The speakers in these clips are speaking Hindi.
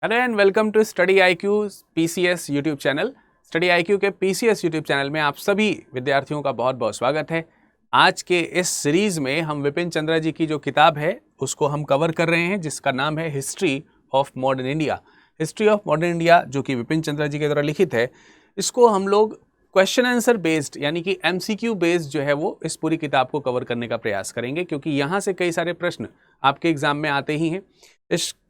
Hello and welcome to study IQ PCS YouTube channel. Study IQ के पीसीएस यूट्यूब चैनल में आप सभी विद्यार्थियों का बहुत बहुत स्वागत है। आज के इस सीरीज में हम विपिन चंद्रा जी की जो किताब है उसको हम कवर कर रहे हैं, जिसका नाम है history of modern India. History of modern India जो कि विपिन चंद्रा जी के द्वारा लिखित है, इसको हम लोग क्वेश्चन आंसर बेस्ड यानी कि एमसीक्यू बेस्ड जो है वो इस पूरी किताब को कवर करने का प्रयास करेंगे, क्योंकि यहाँ से कई सारे प्रश्न आपके एग्जाम में आते ही हैं।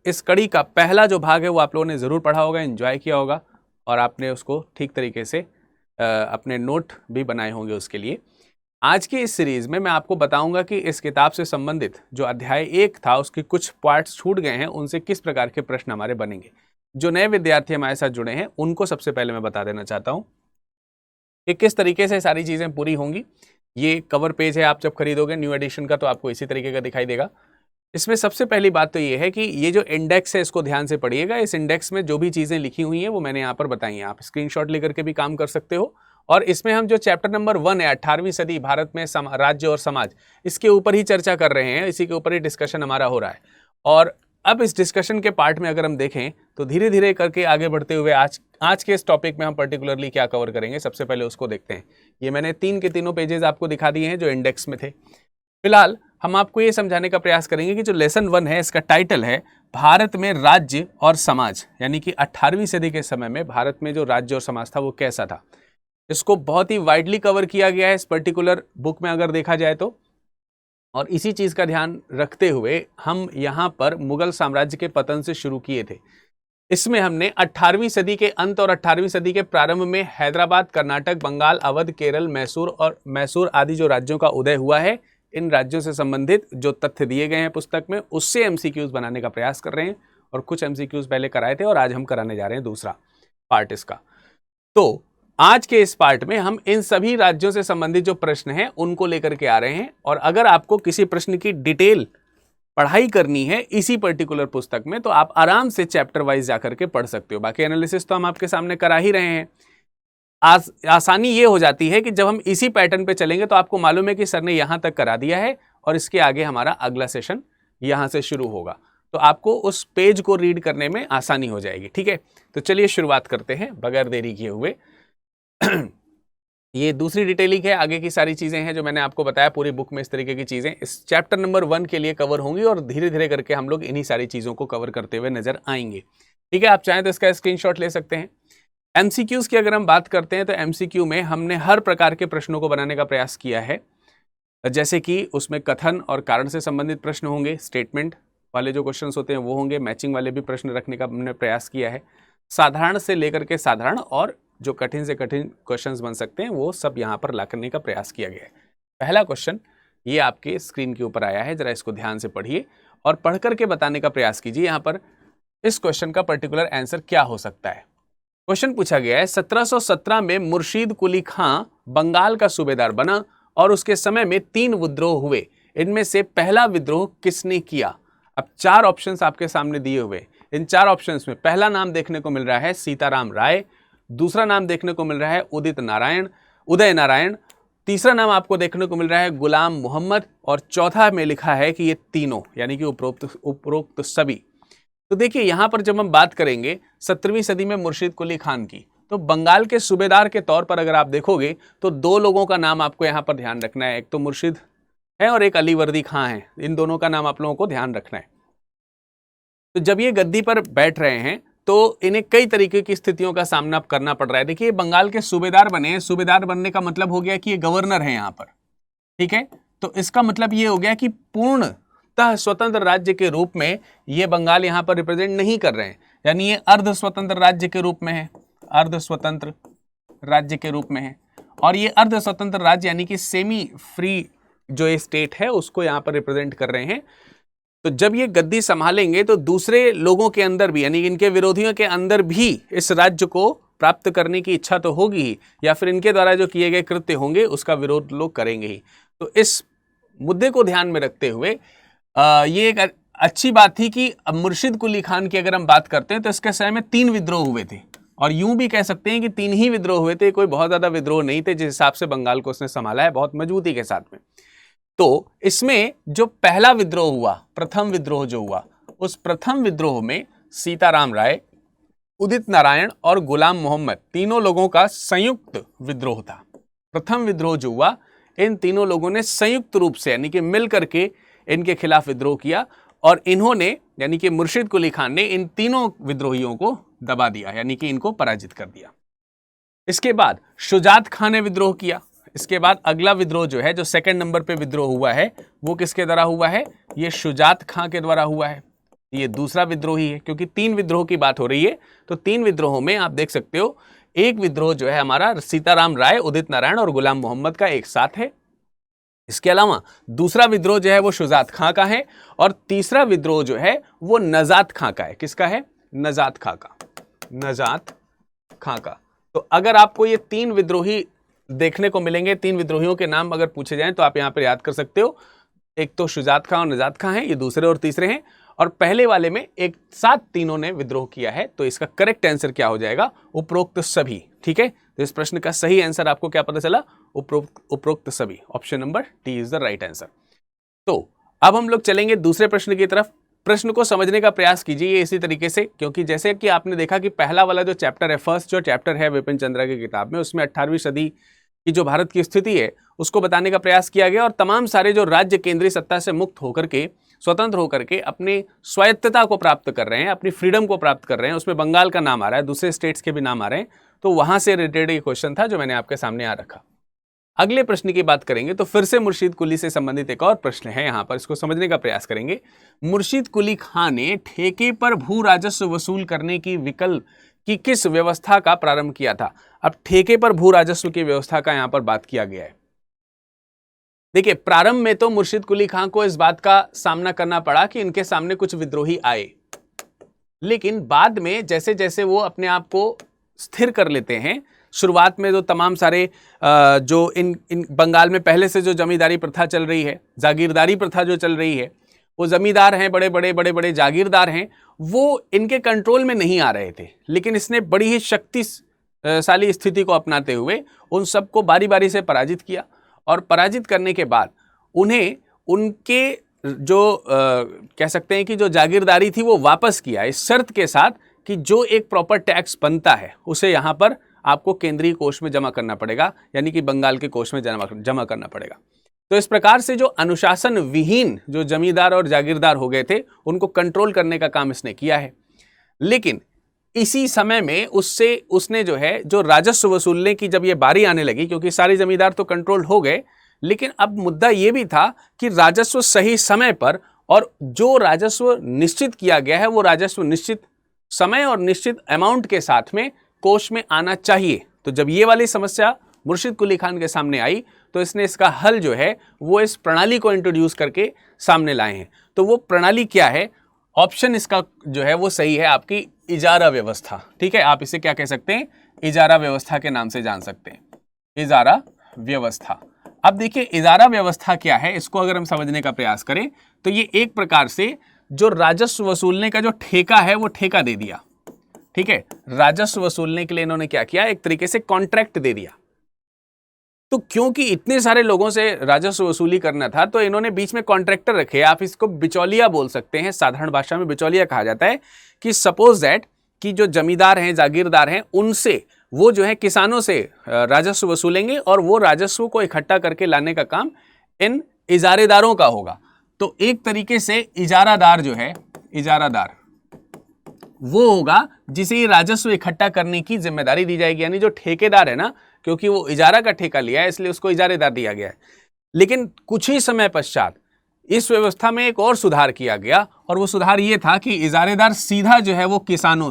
इस कड़ी का पहला जो भाग है वो आप लोगों ने ज़रूर पढ़ा होगा, एंजॉय किया होगा और आपने उसको ठीक तरीके से अपने नोट भी बनाए होंगे उसके लिए। आज की इस सीरीज़ में मैं आपको बताऊंगा कि इस किताब से संबंधित जो अध्याय 1 था उसके कुछ पार्ट्स छूट गए हैं, उनसे किस प्रकार के प्रश्न हमारे बनेंगे। जो नए विद्यार्थी हमारे साथ जुड़े हैं उनको सबसे पहले मैं बता देना चाहता हूँ कि किस तरीके से सारी चीज़ें पूरी होंगी। ये कवर पेज है, आप जब खरीदोगे न्यू एडिशन का तो आपको इसी तरीके का दिखाई देगा। इसमें सबसे पहली बात तो ये है कि ये जो इंडेक्स है इसको ध्यान से पढ़िएगा। इस इंडेक्स में जो भी चीज़ें लिखी हुई हैं वो मैंने यहाँ पर बताई हैं, आप स्क्रीनशॉट लेकर के भी काम कर सकते हो। और इसमें हम जो चैप्टर नंबर 1 है 18वीं सदी भारत में राज्य और समाज, इसके ऊपर ही चर्चा कर रहे हैं, इसी के ऊपर ही डिस्कशन हमारा हो रहा है। और अब इस डिस्कशन के पार्ट में अगर हम देखें तो धीरे धीरे करके आगे बढ़ते हुए आज के इस टॉपिक में हम पर्टिकुलरली क्या कवर करेंगे, सबसे पहले उसको देखते हैं। ये मैंने 3 के तीनों पेजेस आपको दिखा दिए हैं जो इंडेक्स में थे। फिलहाल हम आपको ये समझाने का प्रयास करेंगे कि जो लेसन 1 है इसका टाइटल है भारत में राज्य और समाज, यानी कि 18वीं सदी के समय में भारत में जो राज्य और समाज था वो कैसा था। इसको बहुत ही वाइडली कवर किया गया है इस पर्टिकुलर बुक में अगर देखा जाए तो। और इसी चीज का ध्यान रखते हुए हम यहाँ पर मुगल साम्राज्य के पतन से शुरू किए थे। इसमें हमने 18वीं सदी के अंत और 18वीं सदी के प्रारंभ में हैदराबाद, कर्नाटक, बंगाल, अवध, केरल, मैसूर आदि जो राज्यों का उदय हुआ है, इन राज्यों से संबंधित जो तथ्य दिए गए हैं पुस्तक में उससे एमसीक्यूज बनाने का प्रयास कर रहे हैं। और कुछ एमसीक्यूज पहले कराए थे और आज हम कराने जा रहे हैं दूसरा पार्ट इसका। तो आज के इस पार्ट में हम इन सभी राज्यों से संबंधित जो प्रश्न हैं उनको लेकर के आ रहे हैं। और अगर आपको किसी प्रश्न की डिटेल पढ़ाई करनी है इसी पर्टिकुलर पुस्तक में तो आप आराम से चैप्टर वाइज जाकर के पढ़ सकते हो। बाकी एनालिसिस तो हम आपके सामने करा ही रहे हैं। आसानी ये हो जाती है कि जब हम इसी पैटर्न पे चलेंगे तो आपको मालूम है कि सर ने यहां तक करा दिया है और इसके आगे हमारा अगला सेशन यहां से शुरू होगा, तो आपको उस पेज को रीड करने में आसानी हो जाएगी। ठीक है, तो चलिए शुरुआत करते हैं बगैर देरी किए हुए। ये दूसरी डिटेलिंग है, आगे की सारी चीजें हैं जो मैंने आपको बताया पूरी बुक में इस तरीके की चीजें इस चैप्टर नंबर 1 के लिए कवर होंगी और धीरे धीरे करके हम लोग इन्हीं सारी चीजों को कवर करते हुए नजर आएंगे। ठीक है, आप चाहें तो इसका स्क्रीनशॉट ले सकते हैं। एमसीक्यूज की अगर हम बात करते हैं तो एमसीक्यू में हमने हर प्रकार के प्रश्नों को बनाने का प्रयास किया है, जैसे कि उसमें कथन और कारण से संबंधित प्रश्न होंगे, स्टेटमेंट वाले जो क्वेश्चंस होते हैं वो होंगे, मैचिंग वाले भी प्रश्न रखने का हमने प्रयास किया है, साधारण से लेकर के साधारण और जो कठिन से कठिन क्वेश्चंस बन सकते हैं वो सब यहाँ पर ला करने का प्रयास किया गया है। पहला क्वेश्चन ये आपके स्क्रीन के ऊपर आया है, जरा इसको ध्यान से पढ़िए और पढ़ करके बताने का प्रयास कीजिए यहाँ पर इस क्वेश्चन का पर्टिकुलर आंसर क्या हो सकता है। क्वेश्चन पूछा गया है 1717 में मुर्शीद कुली खां बंगाल का सूबेदार बना और उसके समय में 3 विद्रोह हुए, इनमें से पहला विद्रोह किसने किया। अब 4 ऑप्शंस आपके सामने दिए हुए, इन 4 ऑप्शंस में पहला नाम देखने को मिल रहा है सीताराम राय, दूसरा नाम देखने को मिल रहा है उदय नारायण, तीसरा नाम आपको देखने को मिल रहा है गुलाम मोहम्मद और चौथा में लिखा है कि ये तीनों यानी कि उपरोक्त सभी। तो देखिए यहां पर जब हम बात करेंगे 17वीं सदी में मुर्शीद कुली खान की, तो बंगाल के सूबेदार के तौर पर अगर आप देखोगे तो 2 लोगों का नाम आपको यहां पर ध्यान रखना है, एक तो मुर्शीद है और एक अलीवर्दी खां है, इन दोनों का नाम आप लोगों को ध्यान रखना है। तो जब ये गद्दी पर बैठ रहे हैं तो इन्हें कई तरीके की स्थितियों का सामना करना पड़ रहा है। देखिए बंगाल के सूबेदार बने हैं, सूबेदार बनने का मतलब हो गया कि ये गवर्नर है यहाँ पर। ठीक है, तो इसका मतलब ये हो गया कि पूर्णतः स्वतंत्र राज्य के रूप में ये बंगाल यहाँ पर रिप्रेजेंट नहीं कर रहे हैं, यानी ये अर्ध स्वतंत्र राज्य के रूप में है, अर्ध स्वतंत्र राज्य के रूप में है। और ये अर्ध स्वतंत्र राज्य यानी कि सेमी फ्री जो ये स्टेट है उसको यहाँ पर रिप्रेजेंट कर रहे हैं। तो जब ये गद्दी संभालेंगे तो दूसरे लोगों के अंदर भी यानी इनके विरोधियों के अंदर भी इस राज्य को प्राप्त करने की इच्छा तो होगी ही, या फिर इनके द्वारा जो किए गए कृत्य होंगे उसका विरोध लोग करेंगे ही। तो इस मुद्दे को ध्यान में रखते हुए ये एक अच्छी बात थी कि मुर्शीद कुली खान की अगर हम बात करते हैं तो इसके समय में 3 विद्रोह हुए थे, और यूं भी कह सकते हैं कि 3 ही विद्रोह हुए थे, कोई बहुत ज्यादा विद्रोह नहीं थे जिस हिसाब से बंगाल को उसने संभाला है बहुत मजबूती के साथ में। तो इसमें जो पहला विद्रोह हुआ, प्रथम विद्रोह जो हुआ, उस प्रथम विद्रोह में सीताराम राय, उदित नारायण और गुलाम मोहम्मद, तीनों लोगों का संयुक्त विद्रोह था। प्रथम विद्रोह जो हुआ, इन तीनों लोगों ने संयुक्त रूप से यानी कि मिल करके इनके खिलाफ विद्रोह किया और इन्होंने यानी कि मुर्शिद कुली खान ने इन तीनों विद्रोहियों को दबा दिया, यानी कि इनको पराजित कर दिया। इसके बाद शुजात खान ने विद्रोह किया। इसके बाद अगला विद्रोह जो है, जो सेकंड नंबर पे विद्रोह हुआ है, वो किसके द्वारा हुआ है? ये शुजात खान के द्वारा हुआ है। ये दूसरा विद्रोही है, क्योंकि 3 विद्रोह की बात हो रही है, तो 3 विद्रोहों में आप देख सकते हो एक विद्रोह जो है हमारा सीताराम राय, उदित नारायण और गुलाम मोहम्मद का एक साथ है। इसके अलावा दूसरा विद्रोह जो है वो शुजात खां का है और तीसरा विद्रोह जो है वो नजात खां का है। किसका है? नजात खां का, नजात खां का। तो अगर आपको ये 3 विद्रोही देखने को मिलेंगे, 3 विद्रोहियों के नाम अगर पूछे जाएं तो आप यहां पर याद कर सकते हो। एक तो शुजात खां और नजात खां है, ये दूसरे और तीसरे हैं, और पहले वाले में एक साथ तीनों ने विद्रोह किया है। तो इसका करेक्ट आंसर क्या हो जाएगा? उपरोक्त सभी। ठीक है, तो इस प्रश्न का सही आंसर आपको क्या पता चला? उपरोक्त सभी। Option number D is the right answer. तो अब हम लोग चलेंगे दूसरे प्रश्न की तरफ। प्रश्न को समझने का प्रयास कीजिए इसी तरीके से, क्योंकि जैसे कि आपने देखा कि पहला वाला जो चैप्टर है, फर्स्ट जो चैप्टर है विपिन चंद्रा की किताब में, उसमें 18वीं सदी की जो भारत की स्थिति है उसको बताने का प्रयास किया गया और तमाम सारे जो राज्य केंद्रीय सत्ता से मुक्त होकर के, स्वतंत्र होकर के अपनी स्वायत्तता को प्राप्त कर रहे हैं, अपनी फ्रीडम को प्राप्त कर रहे हैं, उसमें बंगाल का नाम आ रहा है, दूसरे स्टेट्स के भी नाम आ रहे हैं, तो वहां से रिलेटेड ये क्वेश्चन था जो मैंने आपके सामने आ रखा। अगले प्रश्न की बात करेंगे तो फिर से मुर्शिद कुली से संबंधित एक और प्रश्न है, यहां पर इसको समझने का प्रयास करेंगे। मुर्शिद कुली खान ने ठेके पर भू राजस्व वसूल करने की विकल्प की किस व्यवस्था का प्रारंभ किया था? अब ठेके पर भू राजस्व की व्यवस्था का यहां पर बात किया गया है। देखिए, प्रारंभ में तो मुर्शिद कुली खान को इस बात का सामना करना पड़ा कि इनके सामने कुछ विद्रोही आए, लेकिन बाद में जैसे जैसे वो अपने आप को स्थिर कर लेते हैं, शुरुआत में जो तमाम सारे जो इन बंगाल में पहले से जो जमींदारी प्रथा चल रही है, जागीरदारी प्रथा जो चल रही है, वो जमींदार हैं, बड़े बड़े जागीरदार हैं, वो इनके कंट्रोल में नहीं आ रहे थे, लेकिन इसने बड़ी ही शक्तिशाली स्थिति को अपनाते हुए उन सबको बारी बारी से पराजित किया और पराजित करने के बाद उन्हें उनके जो कह सकते हैं कि जो जागीरदारी थी वो वापस किया, इस शर्त के साथ कि जो एक प्रॉपर टैक्स बनता है उसे यहाँ पर आपको केंद्रीय कोष में जमा करना पड़ेगा, यानी कि बंगाल के कोष में जमा करना पड़ेगा। तो इस प्रकार से जो अनुशासन विहीन जो जमींदार और जागीरदार हो गए थे उनको कंट्रोल करने का काम इसने किया है। लेकिन इसी समय में उसने जो है जो राजस्व वसूलने की जब ये बारी आने लगी, क्योंकि सारे जमींदार तो कंट्रोल हो गए, लेकिन अब मुद्दा ये भी था कि राजस्व सही समय पर, और जो राजस्व निश्चित किया गया है वो राजस्व निश्चित समय और निश्चित अमाउंट के साथ में कोष में आना चाहिए। तो जब ये वाली समस्या मुर्शिद कुली खान के सामने आई तो इसने इसका हल जो है वो इस प्रणाली को इंट्रोड्यूस करके सामने लाए हैं। तो वो प्रणाली क्या है? ऑप्शन इसका जो है वो सही है, आपकी इजारा व्यवस्था। ठीक है, आप इसे क्या कह सकते हैं? इजारा व्यवस्था के नाम से जान सकते हैं, इजारा व्यवस्था। अब देखिए, इजारा व्यवस्था क्या है, इसको अगर हम समझने का प्रयास करें तो ये एक प्रकार से जो राजस्व वसूलने का जो ठेका है वो ठेका दे दिया। ठीक है, राजस्व वसूलने के लिए इन्होंने क्या किया? एक तरीके से कॉन्ट्रैक्ट दे दिया। तो क्योंकि इतने सारे लोगों से राजस्व वसूली करना था तो इन्होंने बीच में कॉन्ट्रैक्टर रखे, आप इसको बिचौलिया बोल सकते हैं, साधारण भाषा में बिचौलिया कहा जाता है। कि सपोज दैट कि जो जमींदार हैं, जागीरदार हैं, उनसे वो जो है किसानों से राजस्व वसूलेंगे और वो राजस्व को इकट्ठा करके लाने का काम इन इजारेदारों का होगा। तो एक तरीके से इजारादार जो है, इजारादार वो होगा जिसे ये राजस्व इकट्ठा करने की जिम्मेदारी दी जाएगी। यानी जो ठेकेदार है ना, क्योंकि वो इजारा का ठेका लिया है इसलिए उसको इजारेदार दिया गया है। लेकिन कुछ ही समय पश्चात इस व्यवस्था में एक और सुधार किया गया, और वो सुधार ये था कि इजारेदार सीधा जो है वो किसानों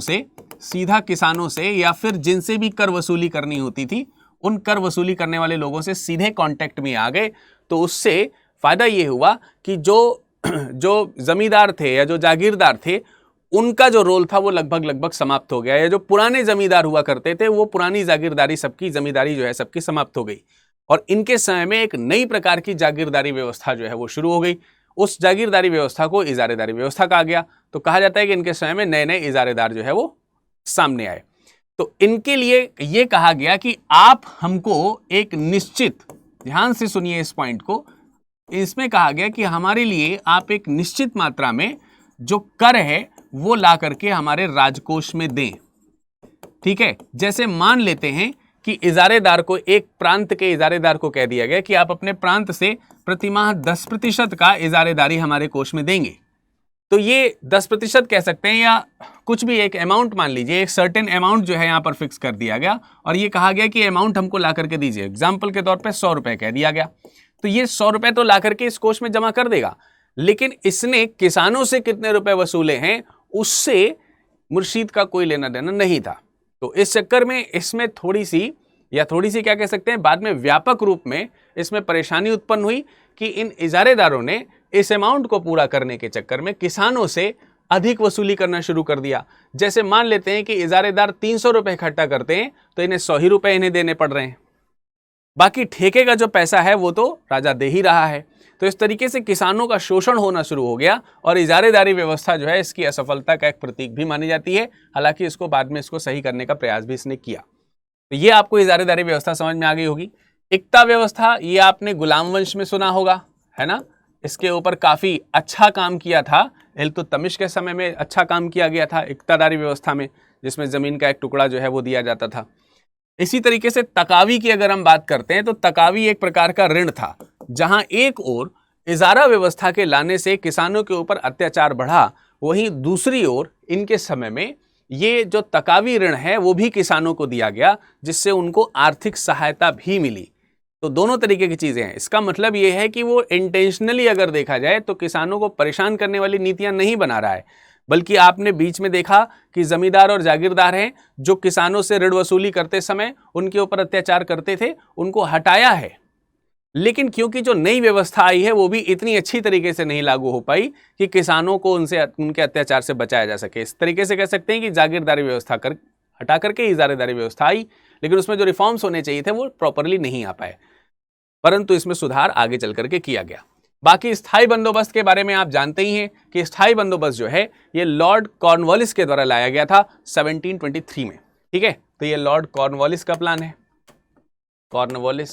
से या फिर जिनसे भी कर वसूली करनी होती थी उन कर वसूली करने वाले लोगों से सीधे कांटेक्ट में आ गए। तो उससे फायदा ये हुआ कि जो जमींदार थे या जो जागीरदार थे उनका जो रोल था वो लगभग समाप्त हो गया, या जो पुराने जमींदार हुआ करते थे वो पुरानी जागीरदारी सबकी, जमींदारी जो है सबकी समाप्त हो गई, और इनके समय में एक नई प्रकार की जागीरदारी व्यवस्था जो है वो शुरू हो गई। उस जागीरदारी व्यवस्था को इजारेदारी व्यवस्था कहा गया। तो कहा जाता है कि इनके समय में नए नए इजारेदार जो है वो सामने आए। तो इनके लिए ये कहा गया कि आप हमको एक निश्चित, ध्यान से सुनिए इस पॉइंट को, इसमें कहा गया कि हमारे लिए आप एक निश्चित मात्रा में जो कर है वो ला करके हमारे राजकोष में दें। ठीक है, जैसे मान लेते हैं कि इजारेदार को, एक प्रांत के इजारेदार को कह दिया गया कि आप अपने प्रांत से प्रतिमाह 10% का इजारेदारी हमारे कोष में देंगे। तो ये 10% कह सकते हैं या कुछ भी एक अमाउंट मान लीजिए, एक सर्टेन अमाउंट जो है यहाँ पर फिक्स कर दिया गया और ये कहा गया कि अमाउंट हमको ला करके दीजिए। एग्जाम्पल के तौर पे 100 रुपए कह दिया गया, तो ये 100 रुपए तो ला करके इस कोष में जमा कर देगा, लेकिन इसने किसानों से कितने रुपए वसूले हैं उससे मुर्शीद का कोई लेना देना नहीं था। तो इस चक्कर में इसमें थोड़ी सी क्या कह सकते हैं, बाद में व्यापक रूप में इसमें परेशानी उत्पन्न हुई कि इन इजारेदारों ने इस अमाउंट को पूरा करने के चक्कर में किसानों से अधिक वसूली करना शुरू कर दिया। जैसे मान लेते हैं कि इजारेदार 300 रुपए इकट्ठा करते हैं तो इन्हें 100 ही रुपए इन्हें देने पड़ रहे हैं, बाकी ठेके का जो पैसा है वो तो राजा दे ही रहा है। तो इस तरीके से किसानों का शोषण होना शुरू हो गया और इजारेदारी व्यवस्था जो है इसकी असफलता का एक प्रतीक भी मानी जाती है। हालांकि इसको बाद में इसको सही करने का प्रयास भी इसने किया। तो ये आपको इजारेदारी व्यवस्था समझ में आ गई होगी। इक्ता व्यवस्था, ये आपने गुलाम वंश में सुना होगा, है ना। इसके ऊपर काफी अच्छा काम किया था, इल्तुतमिश के समय में अच्छा काम किया गया था इक्तादारी व्यवस्था में, जिसमें जमीन का एक टुकड़ा जो है वो दिया जाता था। इसी तरीके से तकावी की अगर हम बात करते हैं तो तकावी एक प्रकार का ऋण था, जहां एक ओर इजारा व्यवस्था के लाने से किसानों के ऊपर अत्याचार बढ़ा, वहीं दूसरी ओर इनके समय में ये जो तकावी ऋण है वो भी किसानों को दिया गया, जिससे उनको आर्थिक सहायता भी मिली। तो दोनों तरीके की चीजें हैं। इसका मतलब ये है कि वो इंटेंशनली अगर देखा जाए तो किसानों को परेशान करने वाली नीतियां नहीं बना रहा है, बल्कि आपने बीच में देखा कि जमींदार और जागीरदार हैं जो किसानों से ऋण वसूली करते समय उनके ऊपर अत्याचार करते थे, उनको हटाया है। लेकिन क्योंकि जो नई व्यवस्था आई है वो भी इतनी अच्छी तरीके से नहीं लागू हो पाई कि किसानों को उनके अत्याचार से बचाया जा सके। इस तरीके से कह सकते हैं कि जागीरदारी व्यवस्था हटा करके इजारेदारी व्यवस्था आई, लेकिन उसमें जो रिफॉर्म्स होने चाहिए थे वो प्रॉपरली नहीं आ पाए, परंतु इसमें सुधार आगे चल करके किया गया। बाकी स्थायी बंदोबस्त के बारे में आप जानते ही हैं कि स्थायी बंदोबस्त जो है ये लॉर्ड कॉर्नवालिस के द्वारा लाया गया था 1723 में। ठीक है, तो ये लॉर्ड कॉर्नवालिस का प्लान है, कॉर्नवालिस।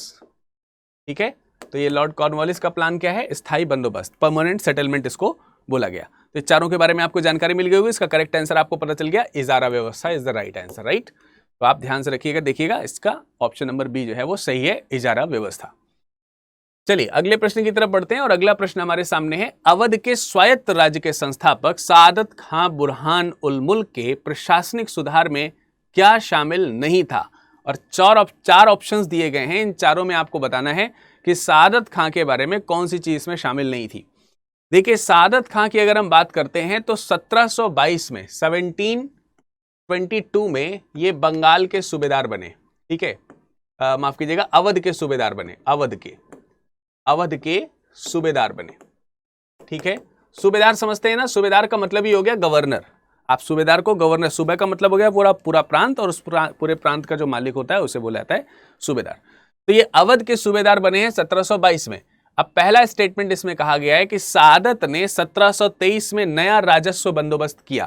ठीक है, तो ये लॉर्ड कॉर्नवालिस का प्लान क्या है, स्थायी बंदोबस्त, परमानेंट सेटलमेंट इसको बोला गया। तो चारों के बारे में आपको जानकारी मिल गई होगी। इसका करेक्ट आंसर आपको पता चल गया, इजारा व्यवस्था is the right answer, right. तो आप ध्यान से रखिएगा, देखिएगा, इसका ऑप्शन नंबर बी जो है वो सही है, इजारा व्यवस्था। चलिए अगले प्रश्न की तरफ बढ़ते हैं और अगला प्रश्न हमारे सामने है, अवध के स्वायत्त राज्य के संस्थापक सादत खां बुरहान उल मुल्क के प्रशासनिक सुधार में क्या शामिल नहीं था। और चार ऑप्शंस दिए गए हैं, इन चारों में आपको बताना है कि सादत खां के बारे में कौन सी चीज में शामिल नहीं थी। देखिए, सादत खां की अगर हम बात करते हैं तो 1722 में 1722 में ये बंगाल के सूबेदार बने। ठीक है, माफ कीजिएगा, अवध के सूबेदार बने, अवध के सूबेदार बने। ठीक है, सूबेदार समझते हैं ना, सूबेदार का मतलब ही हो गया गवर्नर। आप सूबेदार को गवर्नर, सूबे का मतलब हो गया पूरा प्रांत, और उस पूरे प्रांत का जो मालिक होता है उसे बोला जाता है सूबेदार। तो ये अवध के सूबेदार बने हैं 1722 में। अब पहला स्टेटमेंट इसमें कहा गया है कि सादत ने 1723 में नया राजस्व बंदोबस्त किया।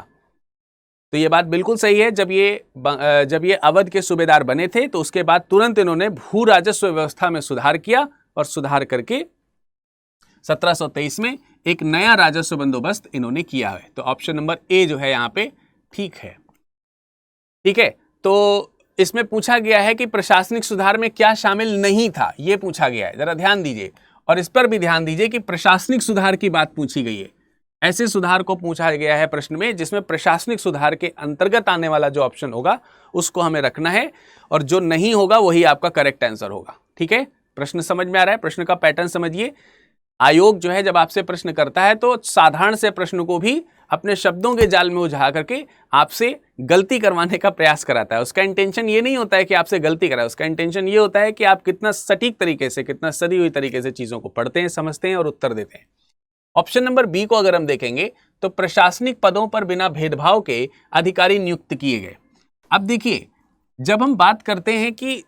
तो ये बात बिल्कुल सही है। जब ये अवध के सूबेदार बने थे तो उसके बाद तुरंत इन्होंने भू राजस्व व्यवस्था में सुधार किया और सुधार करके 1723 में एक नया राजस्व बंदोबस्त इन्होंने किया है। तो ऑप्शन नंबर ए जो है यहाँ पे ठीक है। ठीक है, तो इसमें पूछा गया है कि प्रशासनिक सुधार में क्या शामिल नहीं था, यह पूछा गया है। जरा ध्यान दीजिए और इस पर भी ध्यान दीजिए कि प्रशासनिक सुधार की बात पूछी गई है। ऐसे सुधार को पूछा गया है प्रश्न में जिसमें प्रशासनिक सुधार के अंतर्गत आने वाला जो ऑप्शन होगा उसको हमें रखना है, और जो नहीं होगा वही आपका करेक्ट आंसर होगा। ठीक है, प्रश्न समझ में आ रहा है? प्रश्न का पैटर्न समझिए। आयोग जो है जब आपसे प्रश्न करता है तो साधारण से प्रश्न को भी अपने शब्दों के जाल में उलझा करके आपसे गलती करवाने का प्रयास कराता है। उसका इंटेंशन ये नहीं होता है कि आपसे गलती कराए, उसका इंटेंशन ये होता है कि आप कितना सटीक तरीके से, कितना सदी हुई तरीके से चीजों को पढ़ते हैं, समझते हैं और उत्तर देते हैं। ऑप्शन नंबर बी को अगर हम देखेंगे तो प्रशासनिक पदों पर बिना भेदभाव के अधिकारी नियुक्त किए गए। अब देखिए, जब हम बात करते हैं कि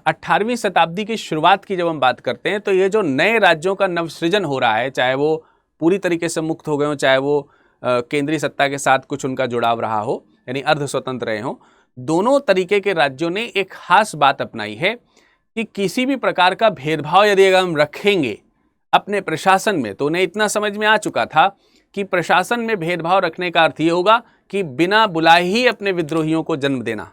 18वीं शताब्दी की शुरुआत की जब हम बात करते हैं तो ये जो नए राज्यों का नवसृजन हो रहा है, चाहे वो पूरी तरीके से मुक्त हो गए हो, चाहे वो केंद्रीय सत्ता के साथ कुछ उनका जुड़ाव रहा हो, यानी अर्ध स्वतंत्र रहे हो, दोनों तरीके के राज्यों ने एक खास बात अपनाई है कि किसी भी प्रकार का भेदभाव यदि अगर हम रखेंगे, अपने प्रशासन में, तो उन्हें इतना समझ में आ चुका था कि प्रशासन में भेदभाव रखने का अर्थ ये होगा कि बिना बुलाए ही अपने विद्रोहियों को जन्म देना,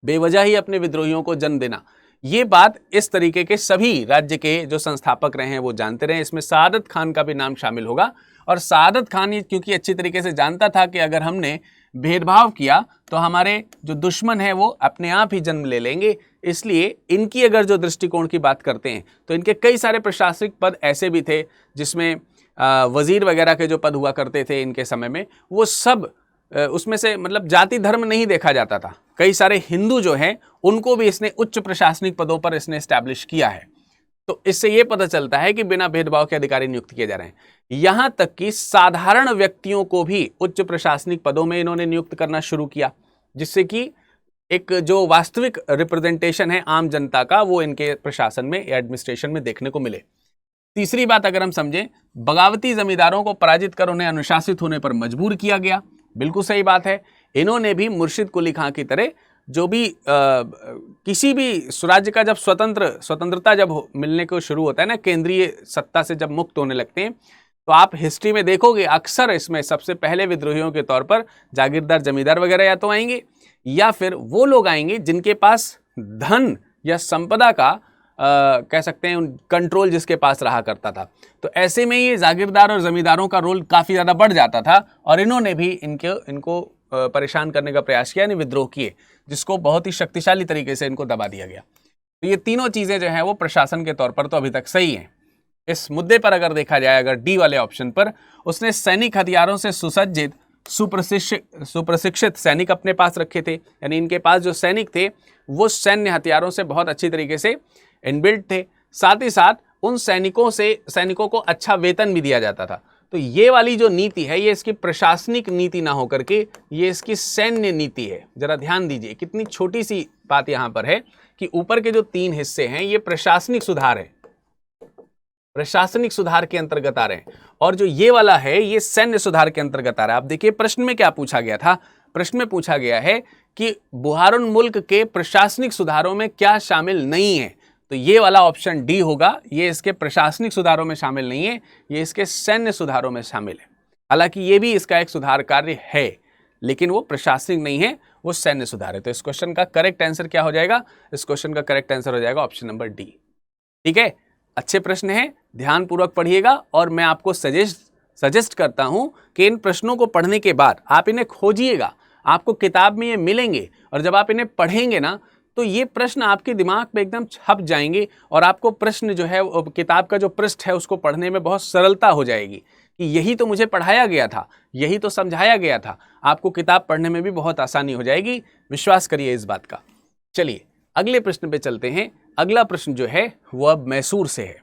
बेवजह ही अपने विद्रोहियों को जन्म देना। ये बात इस तरीके के सभी राज्य के जो संस्थापक रहे हैं वो जानते रहे। इसमें सआदत खान का भी नाम शामिल होगा। और सआदत खान ये क्योंकि अच्छी तरीके से जानता था कि अगर हमने भेदभाव किया तो हमारे जो दुश्मन है वो अपने आप ही जन्म ले लेंगे, इसलिए इनकी अगर जो दृष्टिकोण की बात करते हैं तो इनके कई सारे प्रशासनिक पद ऐसे भी थे जिसमें वजीर वगैरह के जो पद हुआ करते थे इनके समय में, वो सब उसमें से मतलब जाति धर्म नहीं देखा जाता था। कई सारे हिंदू जो हैं उनको भी इसने उच्च प्रशासनिक पदों पर इसने एस्टैब्लिश किया है। तो इससे यह पता चलता है कि बिना भेदभाव के अधिकारी नियुक्त किए जा रहे हैं। यहां तक कि साधारण व्यक्तियों को भी उच्च प्रशासनिक पदों में इन्होंने नियुक्त करना शुरू किया, जिससे कि एक जो वास्तविक रिप्रेजेंटेशन है आम जनता का वो इनके प्रशासन में या एडमिनिस्ट्रेशन में देखने को मिले। तीसरी बात अगर हम समझें, बगावती जमींदारों को पराजित कर उन्हें अनुशासित होने पर मजबूर किया गया। बिल्कुल सही बात है। इन्होंने भी मुर्शिद कुली खां की तरह जो भी किसी भी स्वराज्य का जब स्वतंत्रता जब मिलने को शुरू होता है ना, केंद्रीय सत्ता से जब मुक्त होने लगते हैं, तो आप हिस्ट्री में देखोगे अक्सर इसमें सबसे पहले विद्रोहियों के तौर पर जागीरदार जमींदार वगैरह या तो आएंगे या फिर वो लोग आएंगे जिनके पास धन या संपदा का कह सकते हैं कंट्रोल जिसके पास रहा करता था। तो ऐसे में ये जागीरदार और जमींदारों का रोल काफ़ी ज़्यादा बढ़ जाता था और इन्होंने भी इनको परेशान करने का प्रयास किया, यानी विद्रोह किए, जिसको बहुत ही शक्तिशाली तरीके से इनको दबा दिया गया। तो ये तीनों चीज़ें जो हैं वो प्रशासन के तौर पर तो अभी तक सही हैं। इस मुद्दे पर अगर देखा जाए, अगर डी वाले ऑप्शन पर, उसने सैनिक हथियारों से सुसज्जित सुप्रशिक्षित सैनिक अपने पास रखे थे, यानी इनके पास जो सैनिक थे वो सैन्य हथियारों से बहुत अच्छी तरीके से इनबिल्ट थे। साथ ही साथ उन सैनिकों को अच्छा वेतन भी दिया जाता था। तो ये वाली जो नीति है ये इसकी प्रशासनिक नीति ना होकर के ये इसकी सैन्य नीति है। जरा ध्यान दीजिए, कितनी छोटी सी बात यहां पर है कि ऊपर के जो 3 हिस्से हैं ये प्रशासनिक सुधार है, प्रशासनिक सुधार के अंतर्गत आ रहे हैं, और जो ये वाला है ये सैन्य सुधार के अंतर्गत आ रहा है। आप देखिए प्रश्न में क्या पूछा गया था। प्रश्न में पूछा गया है कि बुहारुन मुल्क के प्रशासनिक सुधारों में क्या शामिल नहीं है, तो ये वाला ऑप्शन डी होगा। ये इसके प्रशासनिक सुधारों में शामिल नहीं है, ये इसके सैन्य सुधारों में शामिल है। हालांकि ये भी इसका एक सुधार कार्य है, लेकिन वो प्रशासनिक नहीं है, वो सैन्य सुधार है। तो इस क्वेश्चन का करेक्ट आंसर क्या हो जाएगा? इस क्वेश्चन का करेक्ट आंसर हो जाएगा ऑप्शन नंबर डी। ठीक है, अच्छे प्रश्न हैं, ध्यानपूर्वक पढ़िएगा। और मैं आपको सजेस्ट करता हूं कि इन प्रश्नों को पढ़ने के बाद आप इन्हें खोजिएगा। आपको किताब में ये मिलेंगे और जब आप इन्हें पढ़ेंगे ना तो ये प्रश्न आपके दिमाग में एकदम छप जाएंगे और आपको प्रश्न जो है किताब का जो पृष्ठ है उसको पढ़ने में बहुत सरलता हो जाएगी कि यही तो मुझे पढ़ाया गया था, यही तो समझाया गया था। आपको किताब पढ़ने में भी बहुत आसानी हो जाएगी, विश्वास करिए इस बात का। चलिए अगले प्रश्न पे चलते हैं। अगला प्रश्न जो है वो अब मैसूर से है।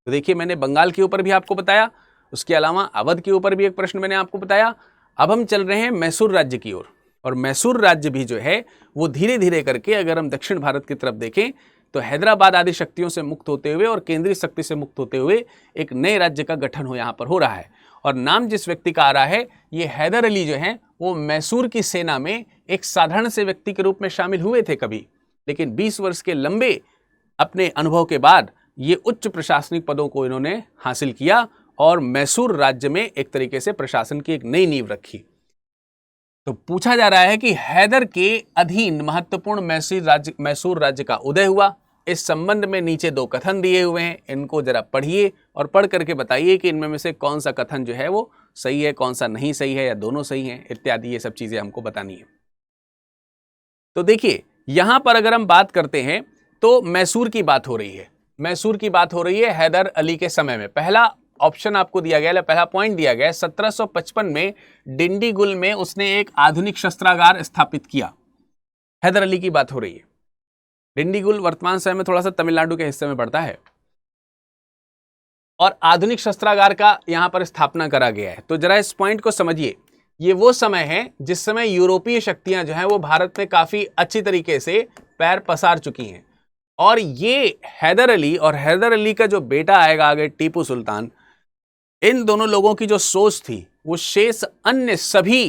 तो देखिए मैंने बंगाल के ऊपर भी आपको बताया, उसके अलावा अवध के ऊपर भी एक प्रश्न मैंने आपको बताया। अब हम चल रहे हैं मैसूर राज्य की ओर, और मैसूर राज्य भी जो है वो धीरे धीरे करके अगर हम दक्षिण भारत की तरफ देखें तो हैदराबाद आदि शक्तियों से मुक्त होते हुए और केंद्रीय शक्ति से मुक्त होते हुए एक नए राज्य का गठन हो यहाँ पर हो रहा है। और नाम जिस व्यक्ति का आ रहा है ये हैदर अली जो है वो मैसूर की सेना में एक साधारण से व्यक्ति के रूप में शामिल हुए थे कभी, लेकिन 20 वर्ष के लंबे अपने अनुभव के बाद ये उच्च प्रशासनिक पदों को इन्होंने हासिल किया और मैसूर राज्य में एक तरीके से प्रशासन की एक नई नींव रखी। तो पूछा जा रहा है कि हैदर के अधीन महत्वपूर्ण मैसूर राज्य का उदय हुआ। इस संबंध में नीचे 2 कथन दिए हुए हैं, इनको जरा पढ़िए और पढ़ करके बताइए कि इनमें से कौन सा कथन जो है वो सही है, कौन सा नहीं सही है, या दोनों सही हैं इत्यादि, ये सब चीजें हमको बतानी है। तो देखिए यहां पर अगर हम बात करते हैं तो मैसूर की बात हो रही है, मैसूर की बात हो रही है हैदर अली के समय में। पहला ऑप्शन आपको दिया गया, पहला पॉइंट दिया गया 1755 में डिंडीगुल में उसने एक आधुनिक शस्त्रागार स्थापित किया। हैदर अली की बात हो रही है। डिंडीगुल वर्तमान समय में थोड़ा सा तमिलनाडु के हिस्से में पड़ता है और आधुनिक शस्त्रागार का यहां पर स्थापना करा गया है। तो जरा इस पॉइंट को समझिए, ये वो समय है जिस समय यूरोपीय शक्तियां जो हैं वो भारत में काफी अच्छी तरीके से पैर पसार चुकी हैं, और ये हैदर अली और हैदर अली का जो बेटा आएगा आगे टीपू सुल्तान, इन दोनों लोगों की जो सोच थी वो शेष अन्य सभी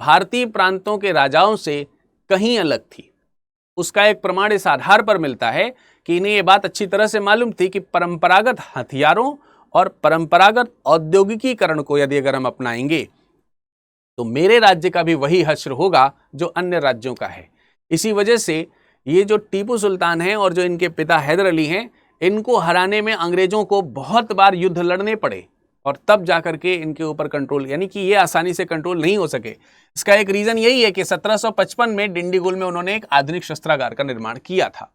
भारतीय प्रांतों के राजाओं से कहीं अलग थी। उसका एक प्रमाण इस आधार पर मिलता है कि इन्हें यह बात अच्छी तरह से मालूम थी कि परंपरागत हथियारों और परंपरागत औद्योगिकीकरण को यदि अगर हम अपनाएंगे तो मेरे राज्य का भी वही हश्र होगा जो अन्य राज्यों का है। इसी वजह से ये जो टीपू सुल्तान हैं और जो इनके पिता हैदर अली हैं, इनको हराने में अंग्रेजों को बहुत बार युद्ध लड़ने पड़े और तब जाकर के इनके ऊपर कंट्रोल, यानी कि ये आसानी से कंट्रोल नहीं हो सके। इसका एक रीजन यही है कि 1755 में डिंडीगुल में उन्होंने एक आधुनिक शस्त्रागार का निर्माण किया था।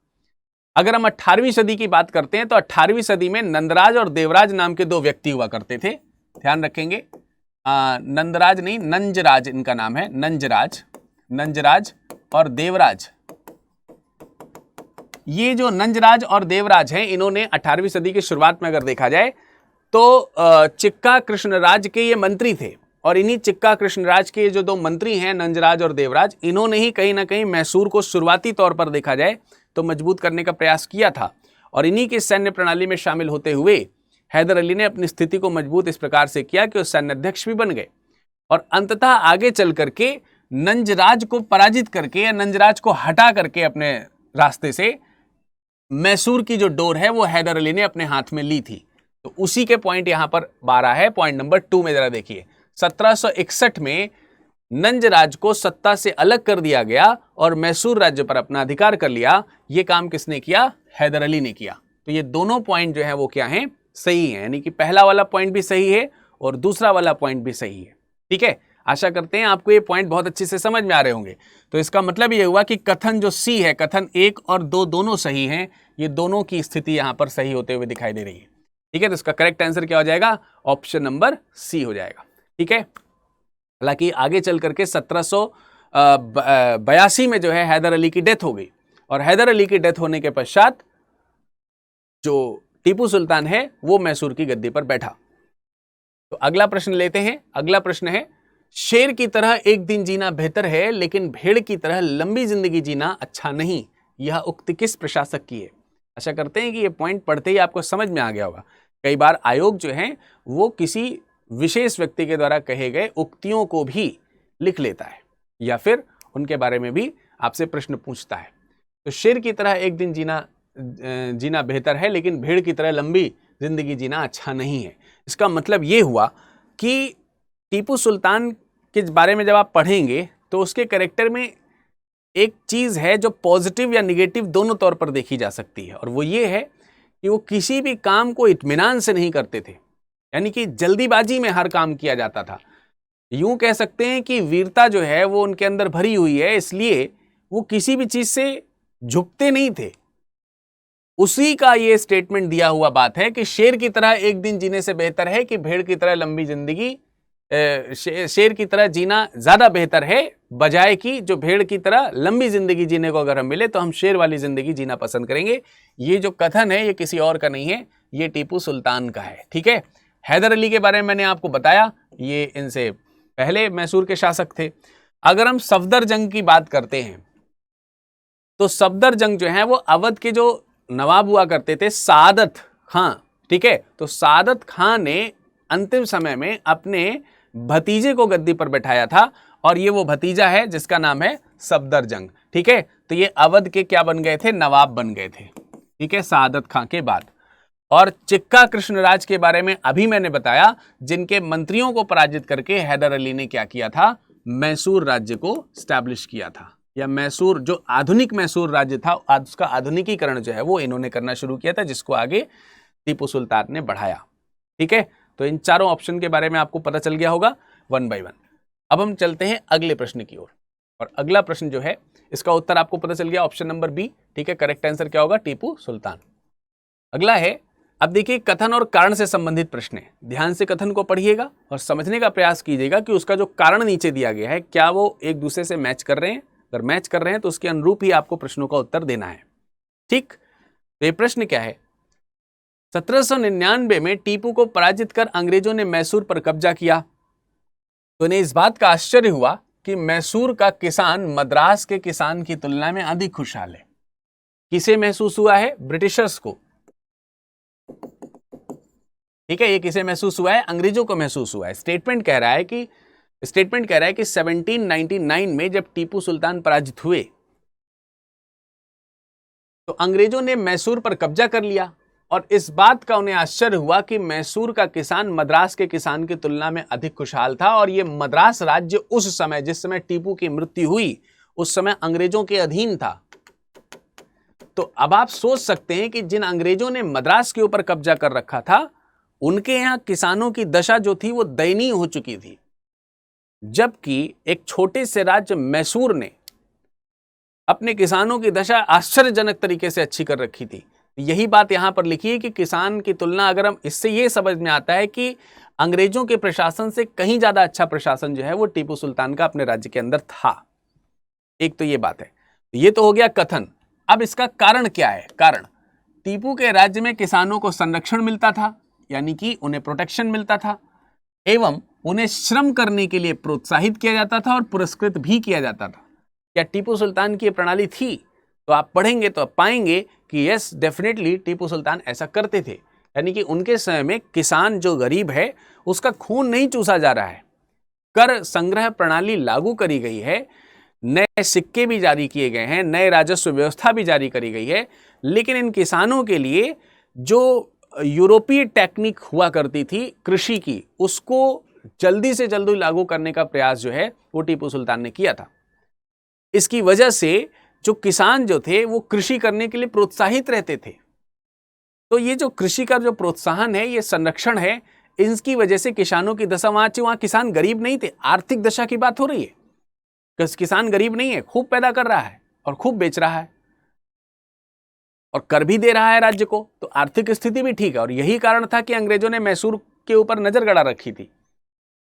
अगर हम 18वीं सदी की बात करते हैं तो 18वीं सदी में नंदराज और देवराज नाम के दो व्यक्ति हुआ करते थे, ध्यान रखेंगे। नंदराज नहीं, नंजराज इनका नाम है, नंजराज और देवराज। ये जो नंजराज और देवराज हैं, इन्होंने 18वीं सदी की शुरुआत में अगर देखा जाए तो चिक्का कृष्णराज के ये मंत्री थे और इन्हीं चिक्का कृष्णराज के जो दो मंत्री हैं नंजराज और देवराज, इन्होंने ही कहीं ना कहीं मैसूर को शुरुआती तौर पर देखा जाए तो मजबूत करने का प्रयास किया था और इन्हीं की सैन्य प्रणाली में शामिल होते हुए हैदर अली ने अपनी स्थिति को मजबूत इस प्रकार से किया कि वो सैन्य अध्यक्ष भी बन गए और अंततः आगे चल करके नंजराज को पराजित करके या नंजराज को हटा करके अपने रास्ते से मैसूर की जो डोर है वो हैदर अली ने अपने हाथ में ली थी। तो उसी के पॉइंट यहां पर 12 है। पॉइंट नंबर 2 में जरा देखिए, 1761 में नंजराज को सत्ता से अलग कर दिया गया और मैसूर राज्य पर अपना अधिकार कर लिया। यह काम किसने किया? हैदर अली ने किया। तो ये दोनों पॉइंट जो है वो क्या हैं? सही है, यानी कि पहला वाला पॉइंट भी सही है और दूसरा वाला पॉइंट भी सही है। ठीक है, आशा करते हैं आपको ये पॉइंट बहुत अच्छे से समझ में आ रहे होंगे। तो इसका मतलब ये हुआ कि कथन जो सी है, कथन 1 और 2 दोनों सही हैं। ये दोनों की स्थिति यहां पर सही होते हुए दिखाई दे रही है। ठीक है, तो इसका करेक्ट आंसर क्या हो जाएगा? ऑप्शन नंबर सी हो जाएगा। ठीक है, हालांकि आगे चल करके 1782 में जो है हैदर अली की डेथ हो गई और हैदर अली की डेथ होने के पश्चात जो टीपू सुल्तान है वो मैसूर की गद्दी पर बैठा। तो अगला प्रश्न लेते हैं। अगला प्रश्न है, शेर की तरह एक दिन जीना बेहतर है लेकिन भेड़ की तरह लंबी जिंदगी जीना अच्छा नहीं। यह उक्ति किस प्रशासक की है? आशा करते हैं कि यह पॉइंट पढ़ते ही आपको समझ में आ गया होगा। कई बार आयोग जो है वो किसी विशेष व्यक्ति के द्वारा कहे गए उक्तियों को भी लिख लेता है या फिर उनके बारे में भी आपसे प्रश्न पूछता है। तो शेर की तरह एक दिन जीना बेहतर है लेकिन भेड़ की तरह लंबी जिंदगी जीना अच्छा नहीं है। इसका मतलब यह हुआ कि टीपू सुल्तान के बारे में जब आप पढ़ेंगे तो उसके कैरेक्टर में एक चीज है जो पॉजिटिव या निगेटिव दोनों तौर पर देखी जा सकती है और वो ये है कि वो किसी भी काम को इत्मीनान से नहीं करते थे, यानी कि जल्दीबाजी में हर काम किया जाता था। यूं कह सकते हैं कि वीरता जो है वो उनके अंदर भरी हुई है, इसलिए वो किसी भी चीज से झुकते नहीं थे। उसी का ये स्टेटमेंट दिया हुआ बात है कि शेर की तरह एक दिन जीने से बेहतर है कि भेड़ की तरह लंबी जिंदगी, शेर की तरह जीना ज्यादा बेहतर है बजाय कि जो भेड़ की तरह लंबी जिंदगी जीने को अगर हम मिले तो हम शेर वाली जिंदगी जीना पसंद करेंगे। ये जो कथन है ये किसी और का नहीं है, ये टीपू सुल्तान का है। ठीक है, हैदर अली के बारे में मैंने आपको बताया, ये इनसे पहले मैसूर के शासक थे। अगर हम सफदर जंग की बात करते हैं तो सफदर जंग जो है वो अवध के जो नवाब हुआ करते थे सादत खां, ठीक है, तो सादत खां ने अंतिम समय में अपने भतीजे को गद्दी पर बैठाया था और ये वो भतीजा है जिसका नाम है सफदर जंग। ठीक है, तो ये अवध के क्या बन गए थे? नवाब बन गए थे। ठीक है, सादत खां के बाद। और चिक्का कृष्णराज के बारे में अभी मैंने बताया, जिनके मंत्रियों को पराजित करके हैदर अली ने क्या किया था? मैसूर राज्य को स्टैब्लिश किया था, या मैसूर जो आधुनिक मैसूर राज्य था उसका आधुनिकीकरण जो है वो इन्होंने करना शुरू किया था, जिसको आगे टीपू सुल्तान ने बढ़ाया। ठीक है, तो इन चारों ऑप्शन के बारे में आपको पता चल गया होगा 1 बाय 1। अब हम चलते हैं अगले प्रश्न की ओर और अगला प्रश्न जो है इसका उत्तर आपको पता चल गया, ऑप्शन नंबर बी। ठीक है, करेक्ट आंसर क्या होगा? टीपू सुल्तान। अगला है, अब देखिए कथन और कारण से संबंधित प्रश्न है। ध्यान से कथन को पढ़िएगा और समझने का प्रयास कीजिएगा कि उसका जो कारण नीचे दिया गया है क्या वो एक दूसरे से मैच कर रहे हैं। अगर मैच कर रहे हैं तो उसके अनुरूप ही आपको प्रश्नों का उत्तर देना है। ठीक, तो ये प्रश्न क्या है? 1799 में टीपू को पराजित कर अंग्रेजों ने मैसूर पर कब्जा किया तो इन्हें इस बात का आश्चर्य हुआ कि मैसूर का किसान मद्रास के किसान की तुलना में अधिक खुशहाल है। किसे महसूस हुआ है? ब्रिटिशर्स को। ठीक है, ये किसे महसूस हुआ है? अंग्रेजों को महसूस हुआ है। स्टेटमेंट कह रहा है कि 1799 में जब टीपू सुल्तान पराजित हुए तो अंग्रेजों ने मैसूर पर कब्जा कर लिया और इस बात का उन्हें आश्चर्य हुआ कि मैसूर का किसान मद्रास के किसान की तुलना में अधिक खुशहाल था और यह मद्रास राज्य उस समय, जिस समय टीपू की मृत्यु हुई, उस समय अंग्रेजों के अधीन था। तो अब आप सोच सकते हैं कि जिन अंग्रेजों ने मद्रास के ऊपर कब्जा कर रखा था, उनके यहां किसानों की दशा जो थी वो दयनीय हो चुकी थी, जबकि एक छोटे से राज्य मैसूर ने अपने किसानों की दशा आश्चर्यजनक तरीके से अच्छी कर रखी थी। यही बात यहां पर लिखी है कि किसान की तुलना, अगर हम इससे यह समझ में आता है कि अंग्रेजों के प्रशासन से कहीं ज्यादा अच्छा प्रशासन जो है वो टीपू सुल्तान का अपने राज्य के अंदर था। एक तो ये बात है। ये तो हो गया कथन। अब इसका कारण क्या है? कारण, टीपू के राज्य में किसानों को संरक्षण मिलता था, यानी कि उन्हें प्रोटेक्शन मिलता था, एवं उन्हें श्रम करने के लिए प्रोत्साहित किया जाता था और पुरस्कृत भी किया जाता था। क्या टीपू सुल्तान की प्रणाली थी? तो आप पढ़ेंगे तो आप पाएंगे कि यस, डेफिनेटली टीपू सुल्तान ऐसा करते थे। यानी कि उनके समय में किसान जो गरीब है उसका खून नहीं चूसा जा रहा है, कर संग्रह प्रणाली लागू करी गई है, नए सिक्के भी जारी किए गए हैं, नए राजस्व व्यवस्था भी जारी करी गई है, लेकिन इन किसानों के लिए जो यूरोपीय टेक्निक हुआ करती थी कृषि की, उसको जल्दी से जल्दी लागू करने का प्रयास जो है वो टीपू सुल्तान ने किया था। इसकी वजह से जो किसान जो थे वो कृषि करने के लिए प्रोत्साहित रहते थे। तो ये जो कृषि का जो प्रोत्साहन है, ये संरक्षण है, इसकी वजह से किसानों की दशा, वहां किसान गरीब नहीं थे, आर्थिक दशा की बात हो रही है। किसान गरीब नहीं है, खूब पैदा कर रहा है और खूब बेच रहा है और कर भी दे रहा है राज्य को, तो आर्थिक स्थिति भी ठीक है। और यही कारण था कि अंग्रेजों ने मैसूर के ऊपर नजर गड़ा रखी थी।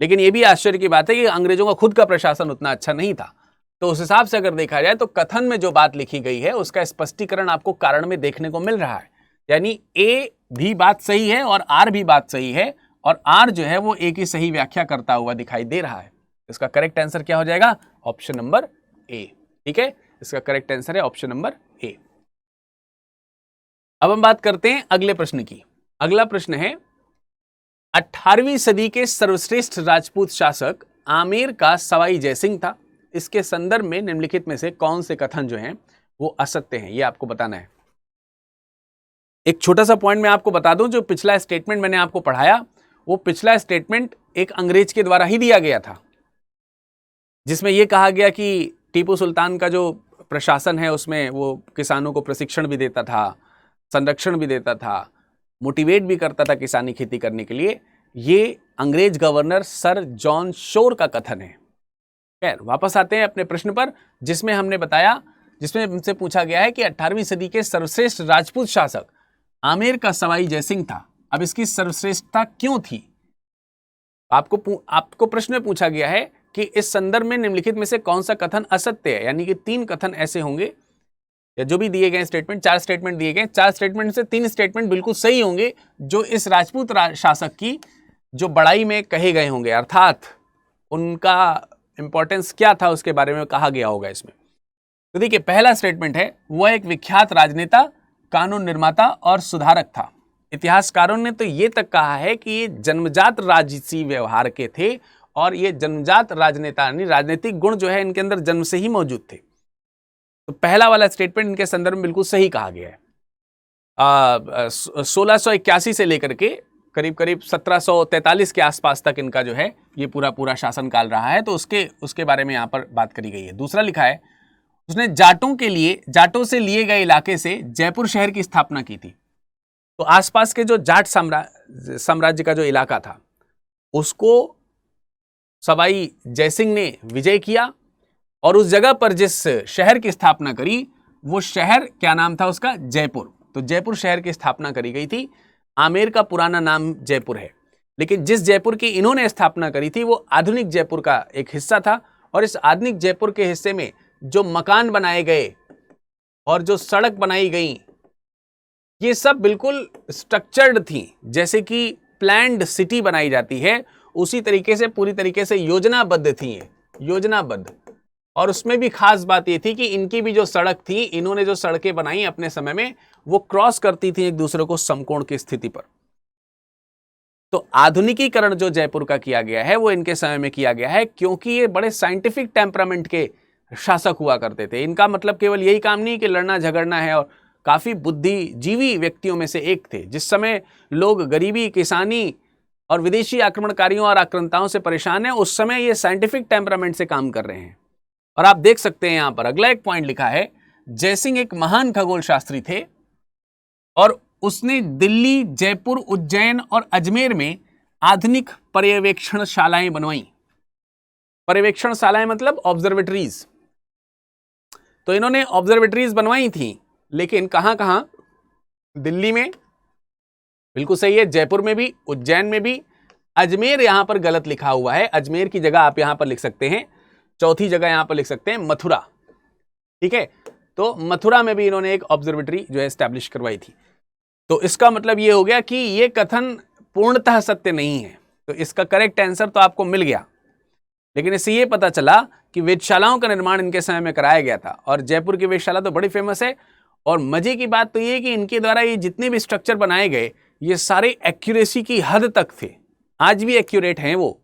लेकिन यह भी आश्चर्य की बात है कि अंग्रेजों का खुद का प्रशासन उतना अच्छा नहीं था। तो उस हिसाब से अगर देखा जाए तो कथन में जो बात लिखी गई है उसका स्पष्टीकरण आपको कारण में देखने को मिल रहा है। यानी ए भी बात सही है और आर भी बात सही है, और आर जो है वो ए की सही व्याख्या करता हुआ दिखाई दे रहा है। इसका करेक्ट आंसर क्या हो जाएगा? Option number A. ठीक है, इसका करेक्ट आंसर है ऑप्शन नंबर ए। अब हम बात करते हैं अगले प्रश्न की। अगला प्रश्न है, 18वीं सदी के सर्वश्रेष्ठ राजपूत शासक आमेर का सवाई जयसिंह था। इसके संदर्भ में निम्नलिखित में से कौन से कथन जो हैं वो असत्य हैं, ये आपको बताना है। एक छोटा सा पॉइंट मैं आपको बता दूं, जो पिछला स्टेटमेंट मैंने आपको पढ़ाया वो पिछला स्टेटमेंट एक अंग्रेज के द्वारा ही दिया गया था, जिसमें यह कहा गया कि टीपू सुल्तान का जो प्रशासन है उसमें वो किसानों को प्रशिक्षण भी देता था, संरक्षण भी देता था, मोटिवेट भी करता था किसानी खेती करने के लिए। ये अंग्रेज गवर्नर सर जॉन शोर का कथन है। खैर, वापस आते हैं अपने प्रश्न पर, जिसमें हमने बताया, जिसमें हमसे पूछा गया है कि 18वीं सदी के सर्वश्रेष्ठ राजपूत शासक आमेर का सवाई जयसिंह था। अब इसकी सर्वश्रेष्ठता क्यों थी? आपको प्रश्न में पूछा गया है कि इस संदर्भ में निम्नलिखित में से कौन सा कथन असत्य है। यानी कि 3 कथन ऐसे होंगे, या जो भी दिए गए स्टेटमेंट, 4 स्टेटमेंट दिए गए, 4 स्टेटमेंट से 3 स्टेटमेंट बिल्कुल सही होंगे जो इस राजपूत शासक की जो बड़ाई में कहे गए होंगे, अर्थात उनका इंपॉर्टेंस क्या था उसके बारे में कहा गया होगा इसमें। तो देखिए, पहला स्टेटमेंट है, वह एक विख्यात राजनेता, कानून निर्माता और सुधारक था। इतिहासकारों ने तो ये तक कहा है कि ये जन्मजात राजसी व्यवहार के थे और ये जन्मजात राजनेता, यानी राजनीतिक गुण जो है इनके अंदर जन्म से ही मौजूद थे। तो पहला वाला स्टेटमेंट इनके संदर्भ में बिल्कुल सही कहा गया है। 1681 से लेकर के करीब करीब 1743 के आसपास तक इनका जो है ये पूरा शासनकाल रहा है, तो उसके बारे में यहाँ पर बात करी गई है। दूसरा लिखा है, उसने जाटों से लिए गए इलाके से जयपुर शहर की स्थापना की थी। तो आसपास के जो जाट साम्राज्य का जो इलाका था उसको सवाई जयसिंह ने विजय किया और उस जगह पर जिस शहर की स्थापना करी वो शहर क्या नाम था उसका? जयपुर। तो जयपुर शहर की स्थापना करी गई थी। आमेर का पुराना नाम जयपुर है, लेकिन जिस जयपुर की इन्होंने स्थापना करी थी वो आधुनिक जयपुर का एक हिस्सा था, और इस आधुनिक जयपुर के हिस्से में जो मकान बनाए गए और जो सड़क बनाई गई, ये सब बिल्कुल स्ट्रक्चर्ड थी, जैसे कि प्लान्ड सिटी बनाई जाती है उसी तरीके से पूरी तरीके से योजनाबद्ध थी, योजनाबद्ध। और उसमें भी खास बात ये थी कि इनकी भी जो सड़क थी, इन्होंने जो सड़कें बनाई अपने समय में, वो क्रॉस करती थी एक दूसरे को समकोण की स्थिति पर। तो आधुनिकीकरण जो जयपुर का किया गया है वो इनके समय में किया गया है, क्योंकि ये बड़े साइंटिफिक टेम्परामेंट के शासक हुआ करते थे। इनका मतलब केवल यही काम नहीं कि लड़ना झगड़ना है और काफ़ी बुद्धिजीवी व्यक्तियों में से एक थे। जिस समय लोग गरीबी, किसानी और विदेशी आक्रमणकारियों और आक्रांताओं से परेशान हैं, उस समय ये साइंटिफिक टेम्परामेंट से काम कर रहे हैं। और आप देख सकते हैं यहां पर अगला एक पॉइंट लिखा है, जयसिंह एक महान खगोल शास्त्री थे और उसने दिल्ली, जयपुर, उज्जैन और अजमेर में आधुनिक पर्यवेक्षणशालाएं बनवाई। पर्यवेक्षणशालाएं मतलब ऑब्जर्वेटरीज। तो इन्होंने ऑब्जर्वेटरीज बनवाई थी, लेकिन कहां कहां? दिल्ली में, बिल्कुल सही है, जयपुर में भी, उज्जैन में भी। अजमेर यहां पर गलत लिखा हुआ है, अजमेर की जगह आप यहां पर लिख सकते हैं, चौथी जगह यहां पर लिख सकते हैं मथुरा। ठीक है, तो मथुरा में भी इन्होंने एक ऑब्जर्वेटरी जो है एस्टैब्लिश करवाई थी। तो इसका मतलब यह हो गया कि यह कथन पूर्णतः सत्य नहीं है। तो इसका करेक्ट आंसर तो आपको मिल गया, लेकिन इससे यह पता चला कि वेधशालाओं का निर्माण इनके समय में कराया गया था। और जयपुर की वेधशाला तो बड़ी फेमस है। और मजे की बात तो यह कि इनके द्वारा ये जितने भी स्ट्रक्चर बनाए गए, ये सारे एक्यूरेसी की हद तक थे, आज भी एक्यूरेट हैं वो।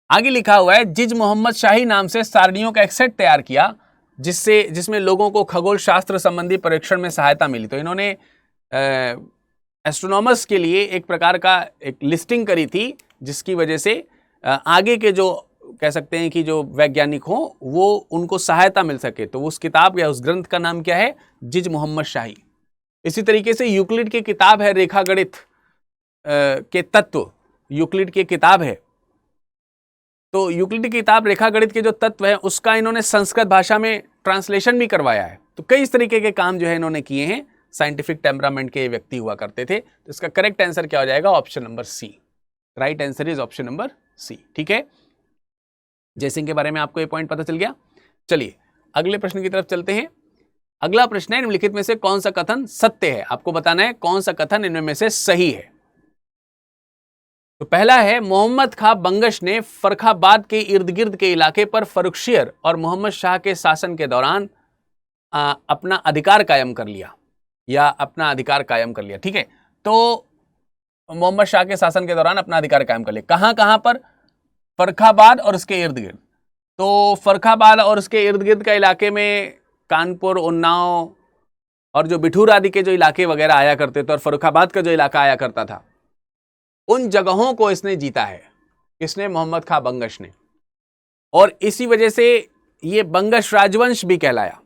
आगे लिखा हुआ है, जिज मोहम्मद शाही नाम से सारणियों का एक सेट तैयार किया, जिसमें लोगों को खगोल शास्त्र संबंधी परीक्षण में सहायता मिली। तो इन्होंने एस्ट्रोनॉमर्स के लिए एक प्रकार का एक लिस्टिंग करी थी, जिसकी वजह से आगे के जो कह सकते हैं कि जो वैज्ञानिक हो वो उनको सहायता मिल सके। तो उस किताब या उस ग्रंथ का नाम क्या है? जिज मोहम्मद शाही। इसी तरीके से यूक्लिड की किताब है रेखा गणित के तत्व, यूक्लिड की किताब है। तो यूक्लिड की किताब रेखा गणित के जो तत्व है उसका इन्होंने संस्कृत भाषा में ट्रांसलेशन भी करवाया है। तो कई इस तरीके के काम जो है इन्होंने किए हैं। साइंटिफिक टेम्परामेंट के व्यक्ति हुआ करते थे। तो इसका करेक्ट आंसर क्या हो जाएगा? Option number C. Right answer is option number C. ठीक है, जयसिंह के बारे में आपको ये पॉइंट पता चल गया। चलिए अगले प्रश्न की तरफ चलते हैं। अगला प्रश्न है, निम्नलिखित में से कौन सा कथन सत्य है? आपको बताना है कौन सा कथन इनमें में से सही है। तो पहला है, मोहम्मद खां बंगश ने फर्रुखाबाद के इर्द गिर्द के इलाके पर फर्रुखशियर और मोहम्मद शाह के शासन के दौरान अपना अधिकार कायम कर लिया, या अपना अधिकार कायम कर लिया। ठीक है, तो मोहम्मद शाह के शासन के दौरान अपना अधिकार कायम कर लिया। कहां कहां पर? फर्रुखाबाद और उसके इर्द गिर्द। तो फर्रुखाबाद और उसके इर्द गिर्द का इलाके में कानपुर, उन्नाव और जो बिठूर आदि के जो इलाके वगैरह आया करते थे, और फर्रुखाबाद का जो इलाका आया करता था, उन जगहों को इसने जीता है। किसने? मोहम्मद खां बंगश ने। और इसी वजह से ये बंगश राजवंश भी कहलाया,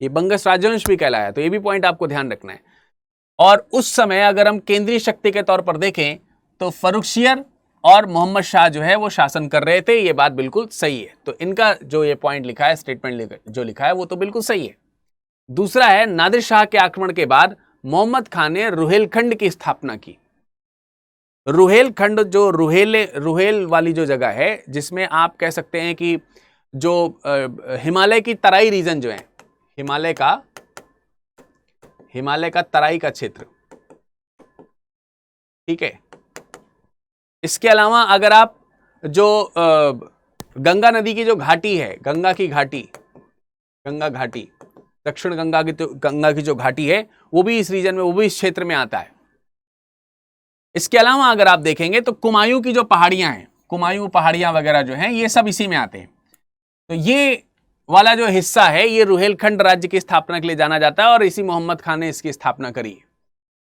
ये बंगश राजवंश भी कहलाया। तो ये भी पॉइंट आपको ध्यान रखना है। और उस समय अगर हम केंद्रीय शक्ति के तौर पर देखें तो फर्रुखशियर और मोहम्मद शाह जो है वो शासन कर रहे थे। ये बात बिल्कुल सही है। तो इनका जो ये पॉइंट लिखा है, स्टेटमेंट जो लिखा है, वो तो बिल्कुल सही है। दूसरा है, नादिर शाह के आक्रमण के बाद मोहम्मद खान ने रुहेलखंड की स्थापना की। रुहेलखंड, जो रुहेल वाली जो जगह है, जिसमें आप कह सकते हैं कि जो हिमालय की तराई रीजन जो है, हिमालय का तराई का क्षेत्र। ठीक है, इसके अलावा अगर आप जो गंगा नदी की जो घाटी है, गंगा घाटी, दक्षिण गंगा की जो घाटी है, वो भी इस रीजन में, वो भी इस क्षेत्र में आता है। इसके अलावा अगर आप देखेंगे तो कुमायूं की जो पहाड़ियां हैं, कुमायूं पहाड़ियां वगैरह जो हैं, ये सब इसी में आते हैं। तो ये वाला जो हिस्सा है, ये रुहेलखंड राज्य की स्थापना के लिए जाना जाता है और इसी मोहम्मद खान ने इसकी स्थापना करी है।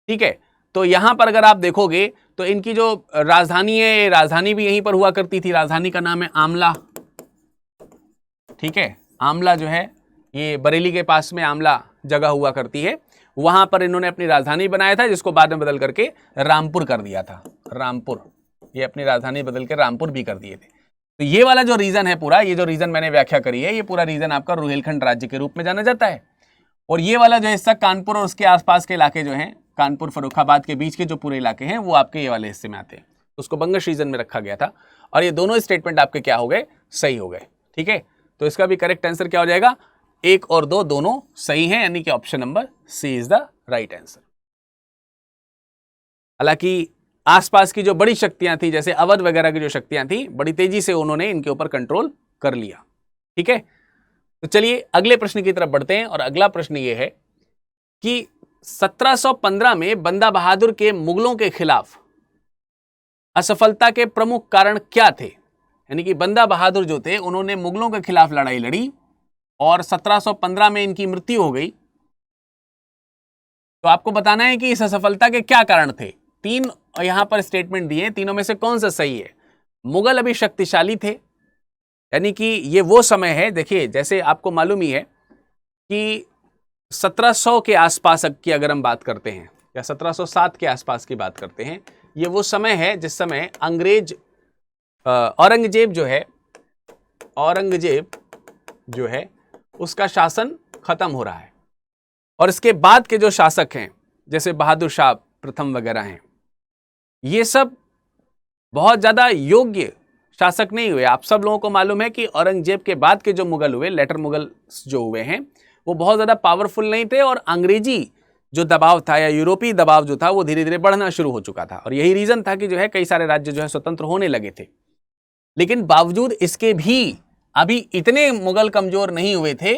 ठीक है, तो यहां पर अगर आप देखोगे तो इनकी जो राजधानी है, राजधानी भी यहीं पर हुआ करती थी। राजधानी का नाम है आमला। ठीक है, आमला जो है ये बरेली के पास में आमला जगह हुआ करती है। वहां पर इन्होंने अपनी राजधानी बनाया था, जिसको बाद में बदल करके रामपुर कर दिया था। रामपुर, ये अपनी राजधानी बदल के रामपुर भी कर दिए थे। तो ये वाला जो रीजन है पूरा, ये जो रीजन मैंने व्याख्या करी है, ये पूरा रीजन आपका रुहेलखंड राज्य के रूप में जाना जाता है। और ये वाला जो हिस्सा कानपुर और उसके आसपास के इलाके जो हैं, कानपुर फर्रुखाबाद के बीच के जो पूरे इलाके हैं, वो आपके ये वाले हिस्से में आते हैं। उसको बंगश रीजन में रखा गया था। और ये दोनों स्टेटमेंट आपके क्या हो गए? सही हो गए। ठीक है, तो इसका भी करेक्ट आंसर क्या हो जाएगा? 1 और 2 दोनों सही हैं, यानी कि option number C is the right answer. हालांकि आसपास की जो बड़ी शक्तियां थी, जैसे अवध वगैरह की जो शक्तियां थी, बड़ी तेजी से उन्होंने इनके ऊपर कंट्रोल कर लिया। ठीक है, तो चलिए अगले प्रश्न की तरफ बढ़ते हैं। और अगला प्रश्न ये है कि 1715 में बंदा बहादुर के मुगलों के खिलाफ असफलता के प्रमुख कारण क्या थे? यानी कि बंदा बहादुर जो थे, उन्होंने मुगलों के खिलाफ लड़ाई लड़ी और 1715 में इनकी मृत्यु हो गई। तो आपको बताना है कि इस असफलता के क्या कारण थे। 3 यहां पर स्टेटमेंट दिए, तीनों में से कौन सा सही है। मुगल अभी शक्तिशाली थे, यानी कि ये वो समय है, देखिए जैसे आपको मालूम ही है कि 1700 के आसपास की अगर हम बात करते हैं या 1707 के आसपास की बात करते हैं, ये वो समय है जिस समय अंग्रेज औरंगजेब जो है उसका शासन खत्म हो रहा है। और इसके बाद के जो शासक हैं जैसे बहादुर शाह प्रथम वगैरह हैं, ये सब बहुत ज्यादा योग्य शासक नहीं हुए। आप सब लोगों को मालूम है कि औरंगजेब के बाद के जो मुगल हुए, लेटर मुगल जो हुए हैं, वो बहुत ज्यादा पावरफुल नहीं थे और अंग्रेजी जो दबाव था या यूरोपीय दबाव जो था वो धीरे धीरे बढ़ना शुरू हो चुका था। और यही रीजन था कि जो है कई सारे राज्य जो है स्वतंत्र होने लगे थे। लेकिन बावजूद इसके भी अभी इतने मुगल कमजोर नहीं हुए थे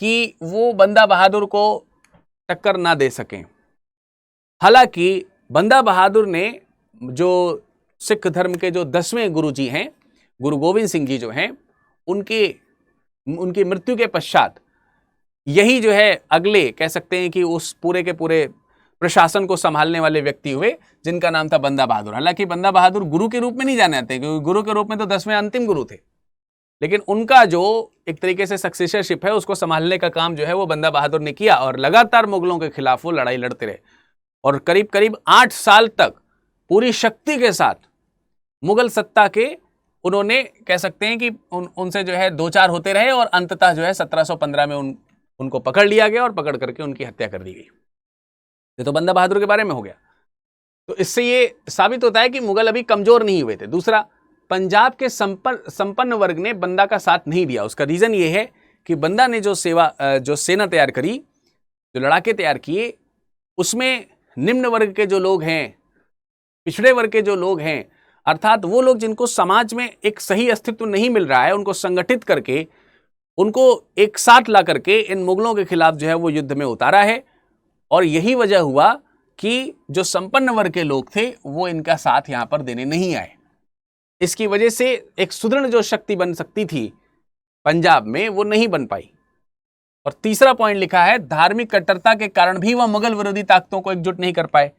कि वो बंदा बहादुर को टक्कर ना दे सकें। हालांकि बंदा बहादुर ने जो सिख धर्म के जो 10वें गुरु जी हैं, गुरु गोविंद सिंह जी जो हैं, उनकी मृत्यु के पश्चात यही जो है अगले कह सकते हैं कि उस पूरे के पूरे प्रशासन को संभालने वाले व्यक्ति हुए जिनका नाम था बंदा बहादुर। हालांकि बंदा बहादुर गुरु के रूप में नहीं जाने जाते, क्योंकि गुरु के रूप में तो 10वें अंतिम गुरु थे, लेकिन उनका जो एक तरीके से सक्सेसरशिप है उसको संभालने का काम जो है वो बंदा बहादुर ने किया और लगातार मुगलों के खिलाफ वो लड़ाई लड़ते रहे और करीब करीब 8 साल तक पूरी शक्ति के साथ मुगल सत्ता के उन्होंने कह सकते हैं कि उनसे जो है दो चार होते रहे और अंततः जो है 1715 में उनको पकड़ लिया गया और पकड़ करके उनकी हत्या कर दी गई। ये तो बंदा बहादुर के बारे में हो गया। तो इससे ये साबित होता है कि मुगल अभी कमजोर नहीं हुए थे। दूसरा, पंजाब के संपन्न वर्ग ने बंदा का साथ नहीं दिया। उसका रीजन ये है कि बंदा ने जो सेना तैयार करी, जो लड़ाके तैयार किए, उसमें निम्न वर्ग के जो लोग हैं, पिछड़े वर्ग के जो लोग हैं, अर्थात वो लोग जिनको समाज में एक सही अस्तित्व नहीं मिल रहा है, उनको संगठित करके उनको एक साथ ला करके इन मुगलों के खिलाफ जो है वो युद्ध में उतारा है। और यही वजह हुआ कि जो संपन्न वर्ग के लोग थे वो इनका साथ यहां पर देने नहीं आए। इसकी वजह से एक सुदृढ़ जो शक्ति बन सकती थी पंजाब में वो नहीं बन पाई। और तीसरा पॉइंट लिखा है, धार्मिक कट्टरता के कारण भी वह मुगल विरोधी ताकतों को एकजुट नहीं कर पाए।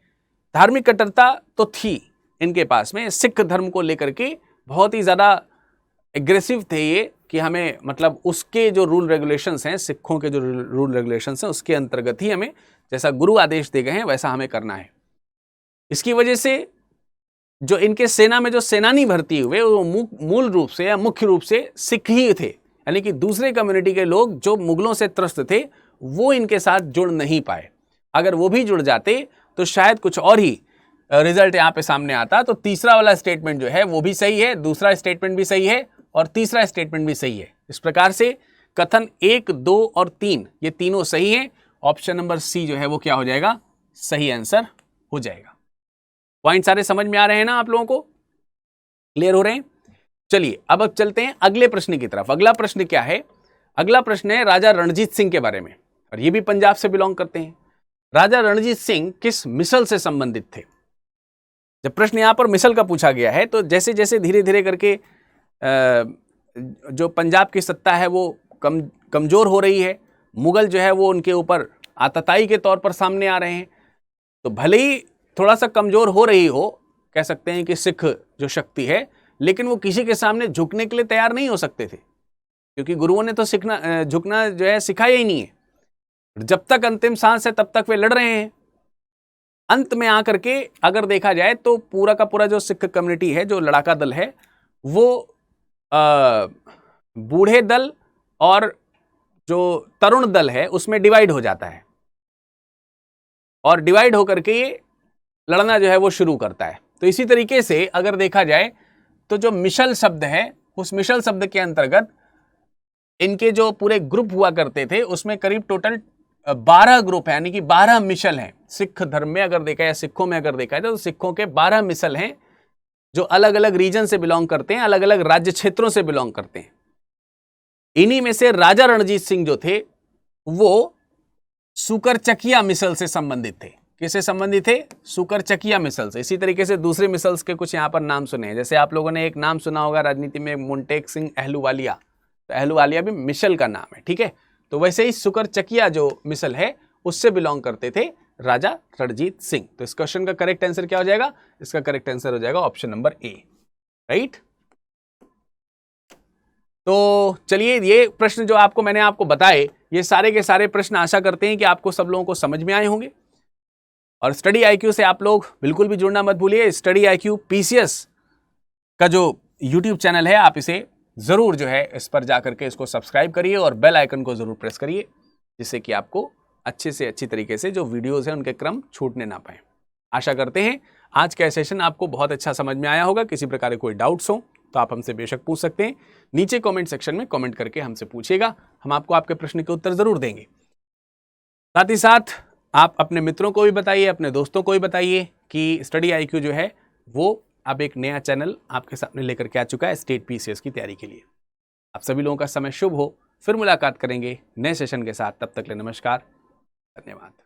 धार्मिक कट्टरता तो थी इनके पास में, सिख धर्म को लेकर के बहुत ही ज्यादा एग्रेसिव थे ये कि हमें मतलब उसके जो रूल रेगुलेशंस हैं, सिखों के जो रूल रेगुलेशंस हैं उसके अंतर्गत ही हमें जैसा गुरु आदेश दे गए हैं वैसा हमें करना है। इसकी वजह से जो इनके सेना में जो सेनानी भर्ती हुए वो मूल रूप से या मुख्य रूप से सिख ही थे, यानी कि दूसरे कम्युनिटी के लोग जो मुगलों से त्रस्त थे वो इनके साथ जुड़ नहीं पाए। अगर वो भी जुड़ जाते तो शायद कुछ और ही रिजल्ट यहां पे सामने आता। तो तीसरा वाला स्टेटमेंट जो है वो भी सही है, दूसरा स्टेटमेंट भी सही है और तीसरा स्टेटमेंट भी सही है। इस प्रकार से कथन 1, 2 और 3 ये तीनों सही हैं। ऑप्शन नंबर सी जो है वो क्या हो जाएगा, सही आंसर हो जाएगा। पॉइंट सारे समझ में आ रहे हैं ना आप लोगों को, क्लियर हो रहे हैं? चलिए अब चलते हैं अगले प्रश्न की तरफ। अगला प्रश्न क्या है? अगला प्रश्न है राजा रणजीत सिंह के बारे में, और ये भी पंजाब से बिलोंग करते हैं। राजा रणजीत सिंह किस मिसल से संबंधित थे? जब प्रश्न यहां पर मिसल का पूछा गया है तो जैसे जैसे धीरे धीरे करके जो पंजाब की सत्ता है वो कमजोर हो रही है, मुगल जो है वो उनके ऊपर आतताई के तौर पर सामने आ रहे हैं, तो भले ही थोड़ा सा कमजोर हो रही हो, कह सकते हैं कि सिख जो शक्ति है, लेकिन वो किसी के सामने झुकने के लिए तैयार नहीं हो सकते थे, क्योंकि गुरुओं ने तो झुकना जो है सिखाया ही नहीं है। जब तक अंतिम सांस है तब तक वे लड़ रहे हैं। अंत में आकर के अगर देखा जाए तो पूरा का पूरा जो सिख कम्युनिटी है, जो लड़ाका दल है, वो बूढ़े दल और जो तरुण दल है उसमें डिवाइड हो जाता है, और डिवाइड होकर के ये लड़ना जो है वो शुरू करता है। तो इसी तरीके से अगर देखा जाए तो जो मिशल शब्द है, उस मिशल शब्द के अंतर्गत इनके जो पूरे ग्रुप हुआ करते थे उसमें करीब टोटल 12 ग्रुप है, यानी कि 12 मिशल हैं। सिख धर्म में अगर देखा जाए, सिखों में अगर देखा जाए तो सिखों के 12 मिशल हैं जो अलग अलग रीजन से बिलोंग करते हैं, अलग अलग राज्य क्षेत्रों से बिलोंग करते हैं। इन्हीं में से राजा रणजीत सिंह जो थे वो सुकरचकिया मिसल से संबंधित थे। किससे संबंधित थे? सुकरचकिया मिसल से। इसी तरीके से दूसरे मिसल्स के कुछ यहां पर नाम सुने हैं, जैसे आप लोगों ने एक नाम सुना होगा राजनीति में, मुंटेक सिंह अहलूवालिया, तो अहलूवालिया भी मिसल का नाम है, ठीक है। तो वैसे ही सुकरचकिया जो मिसल है उससे बिलोंग करते थे राजा रणजीत सिंह। तो इस क्वेश्चन का करेक्ट आंसर क्या हो जाएगा? इसका करेक्ट आंसर हो जाएगा ऑप्शन नंबर ए, राइट। तो चलिए, ये प्रश्न जो मैंने आपको बताए, ये सारे के सारे प्रश्न आशा करते हैं कि आपको सब लोगों को समझ में आए होंगे। और स्टडी आईक्यू से आप लोग बिल्कुल भी जुड़ना मत भूलिए। स्टडी आईक्यू पीसीएस का जो यूट्यूब चैनल है, आप इसे जरूर जो है इस पर जाकर के इसको सब्सक्राइब करिए और बेल आइकन को जरूर प्रेस करिए, जिससे कि आपको अच्छे से अच्छी तरीके से जो वीडियोस हैं उनके क्रम छूटने ना पाए। आशा करते हैं आज का सेशन आपको बहुत अच्छा समझ में आया होगा। किसी प्रकार के कोई डाउट्स हो तो आप हमसे बेशक पूछ सकते हैं। नीचे कमेंट सेक्शन में कमेंट करके हमसे पूछिएगा, हम आपको आपके प्रश्न के उत्तर जरूर देंगे। साथ ही साथ आप अपने मित्रों को भी बताइए, अपने दोस्तों को भी बताइए कि स्टडी आईक्यू जो है वो अब एक नया चैनल आपके सामने लेकर के आ चुका है स्टेट पीसीएस की तैयारी के लिए। आप सभी लोगों का समय शुभ हो। फिर मुलाकात करेंगे नए सेशन के साथ। तब तक के लिए नमस्कार, धन्यवाद।